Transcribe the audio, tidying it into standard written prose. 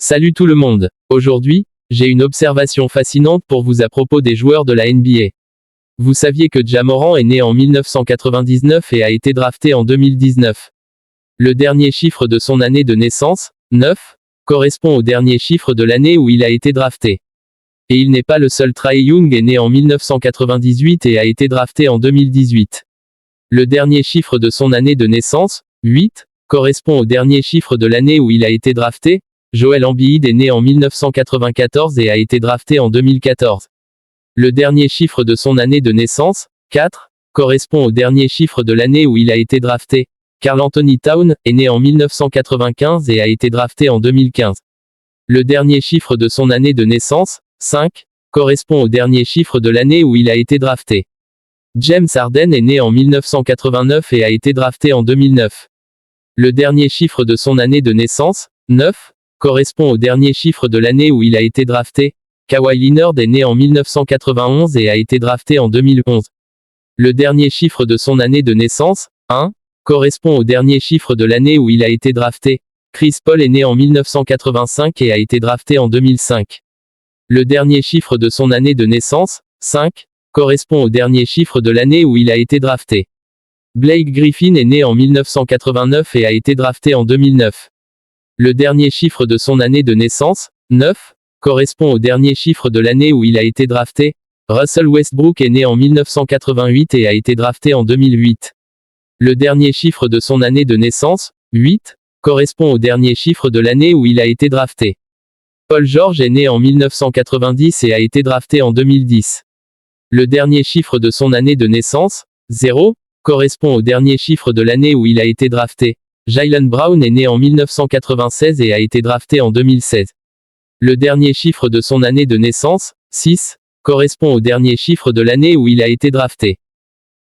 Salut tout le monde. Aujourd'hui, j'ai une observation fascinante pour vous à propos des joueurs de la NBA. Vous saviez que Ja Morant est né en 1999 et a été drafté en 2019. Le dernier chiffre de son année de naissance, 9, correspond au dernier chiffre de l'année où il a été drafté. Et il n'est pas le seul. Trae Young est né en 1998 et a été drafté en 2018. Le dernier chiffre de son année de naissance, 8, correspond au dernier chiffre de l'année où il a été drafté. Joel Embiid est né en 1994 et a été drafté en 2014. Le dernier chiffre de son année de naissance, 4, correspond au dernier chiffre de l'année où il a été drafté. Karl Anthony Towns est né en 1995 et a été drafté en 2015. Le dernier chiffre de son année de naissance, 5, correspond au dernier chiffre de l'année où il a été drafté. James Harden est né en 1989 et a été drafté en 2009. Le dernier chiffre de son année de naissance, 9, correspond au dernier chiffre de l'année où il a été drafté. Kawhi Leonard est né en 1991 et a été drafté en 2011. Le dernier chiffre de son année de naissance, 1, correspond au dernier chiffre de l'année où il a été drafté. Chris Paul est né en 1985 et a été drafté en 2005. Le dernier chiffre de son année de naissance, 5, correspond au dernier chiffre de l'année où il a été drafté. Blake Griffin est né en 1989 et a été drafté en 2009. Le dernier chiffre de son année de naissance, 9, correspond au dernier chiffre de l'année où il a été drafté. Russell Westbrook est né en 1988 et a été drafté en 2008. Le dernier chiffre de son année de naissance, 8, correspond au dernier chiffre de l'année où il a été drafté. Paul George est né en 1990 et a été drafté en 2010. Le dernier chiffre de son année de naissance, 0, correspond au dernier chiffre de l'année où il a été drafté. Jaylen Brown est né en 1996 et a été drafté en 2016. Le dernier chiffre de son année de naissance, 6, correspond au dernier chiffre de l'année où il a été drafté.